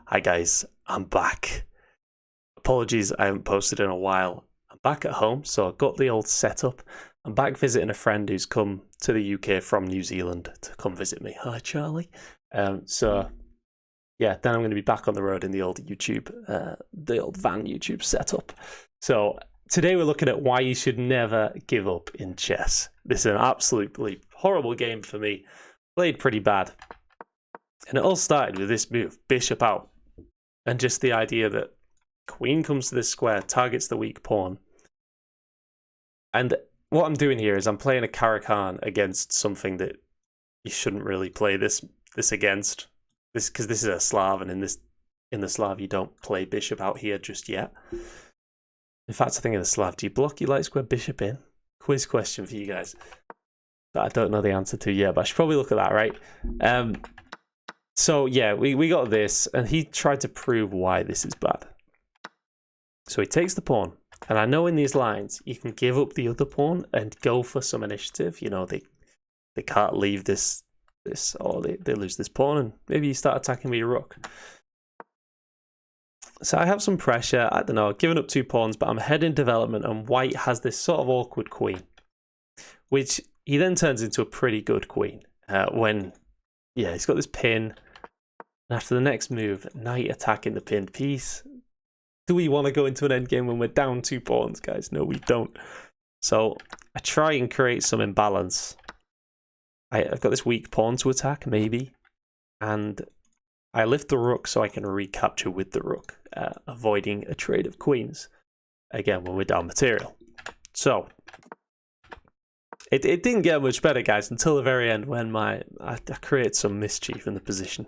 Hi guys, I'm back. Apologies, I haven't posted in a while. I'm back at home, so I've got the old setup. I'm back visiting a friend who's come to the UK from New Zealand to come visit me. Hi Charlie. Yeah, then I'm going to be back on the road in the old the old van YouTube setup. So today we're looking at why you should never give up in chess. This is an absolutely horrible game for me. Played pretty bad. And it all started with this move, bishop out. And just the idea that queen comes to this square, targets the weak pawn. And what I'm doing here is I'm playing a Caro-Kann against something that you shouldn't really play this against. Because this is a Slav, and in the Slav you don't play bishop out here just yet. In fact, I think in the Slav, do you block your light square bishop in? Quiz question for you guys that I don't know the answer to yet, but I should probably look at that, right? So yeah, we got this, and he tried to prove why this is bad. So he takes the pawn, and I know in these lines you can give up the other pawn and go for some initiative. You know, they can't leave this, or they lose this pawn, and maybe you start attacking with your rook. So I have some pressure. I don't know, giving up 2 pawns, but I'm ahead in development, and white has this sort of awkward queen, which he then turns into a pretty good queen he's got this pin. And after the next move, knight attacking the pinned piece. Do we want to go into an endgame when we're down 2 pawns, guys? No, we don't. So I try and create some imbalance. I've got this weak pawn to attack, maybe. And I lift the rook so I can recapture with the rook, avoiding a trade of queens. Again, when we're down material. So it didn't get much better, guys, until the very end when I created some mischief in the position.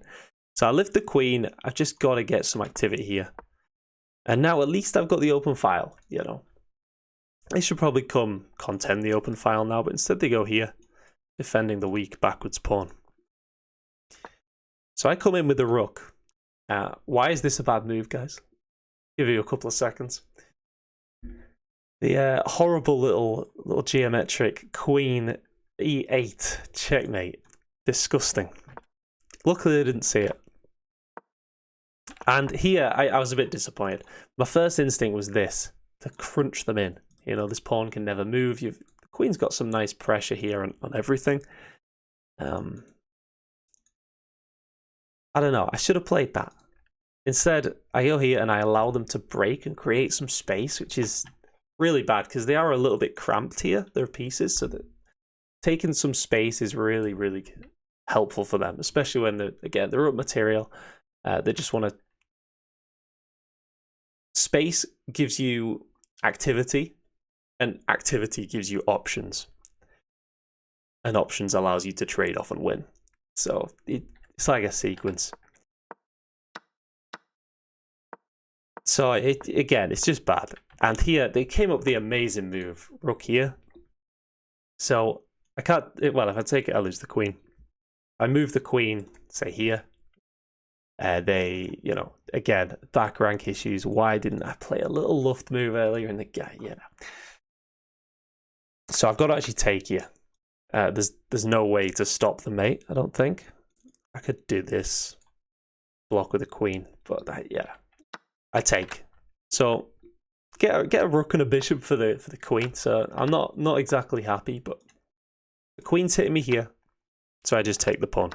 So I lift the queen. I've just got to get some activity here. And now at least I've got the open file, you know. They should probably come contend the open file now, but instead they go here, defending the weak backwards pawn. So I come in with the rook. Why is this a bad move, guys? Give you a couple of seconds. The horrible little geometric queen e8 checkmate. Disgusting. Luckily I didn't see it. And here, I was a bit disappointed. My first instinct was this, to crunch them in. You know, this pawn can never move. The queen's got some nice pressure here on everything. I don't know, I should have played that. Instead, I go here and I allow them to break and create some space, which is really bad because they are a little bit cramped here, their pieces, so that taking some space is really, really helpful for them, especially when they're up material. They just want to. Space gives you activity, and activity gives you options, and options allows you to trade off and win. So it's like a sequence. So it's just bad. And here they came up with the amazing move, rook here. So I can't. Well, if I take it, I lose the queen. I move the queen, say here. They, you know, again, back rank issues. Why didn't I play a little Luft move earlier in the game? You know. So I've got to actually take here. There's no way to stop the mate, I don't think. I could do this, block with a queen, but I take. So get a rook and a bishop for the queen. So I'm not exactly happy, but the queen's hitting me here, so I just take the pawn.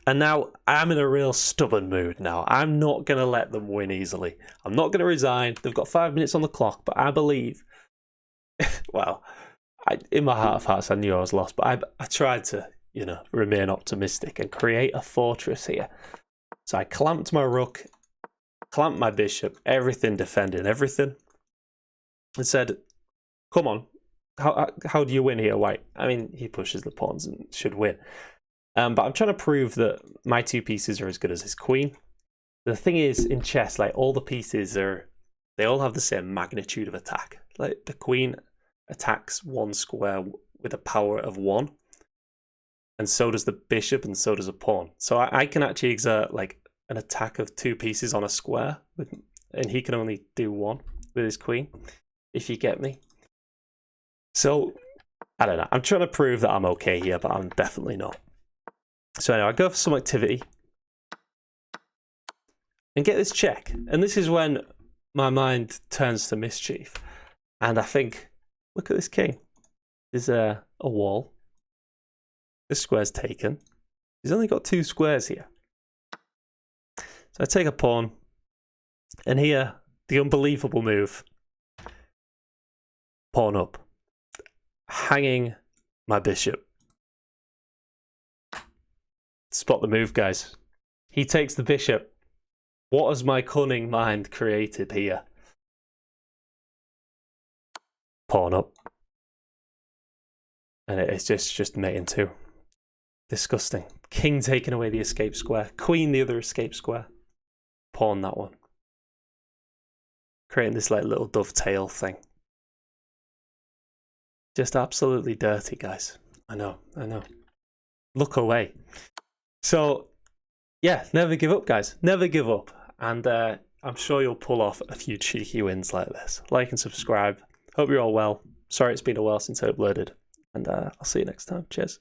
And now I'm in a real stubborn mood now. I'm not going to let them win easily. I'm not going to resign. They've got 5 minutes on the clock, but I believe... well, in my heart of hearts, I knew I was lost, but I tried to, you know, remain optimistic and create a fortress here. So I clamped my rook, clamped my bishop, everything defending everything, and said, come on, how do you win here, white? I mean, he pushes the pawns and should win. But I'm trying to prove that my 2 pieces are as good as his queen. The thing is, in chess, like, all the pieces they all have the same magnitude of attack. Like, the queen attacks 1 square with a power of 1. And so does the bishop, and so does a pawn. So I can actually exert, like, an attack of 2 pieces on a square, and he can only do 1 with his queen, if you get me. So, I don't know. I'm trying to prove that I'm okay here, but I'm definitely not. So anyway, I go for some activity. and get this check. And this is when my mind turns to mischief. And I think, look at this king. There's a wall. This square's taken. He's only got 2 squares here. So I take a pawn. And here, the unbelievable move. Pawn up. Hanging my bishop. Spot the move, guys. He takes the bishop. What has my cunning mind created here? Pawn up. And it's just mate in 2. Disgusting. King taking away the escape square. Queen the other escape square. Pawn that one. Creating this like little dovetail thing. Just absolutely dirty, guys. I know. Look away. So, yeah, never give up, guys. Never give up. And I'm sure you'll pull off a few cheeky wins like this. Like and subscribe. Hope you're all well. Sorry it's been a while since I uploaded. And I'll see you next time. Cheers.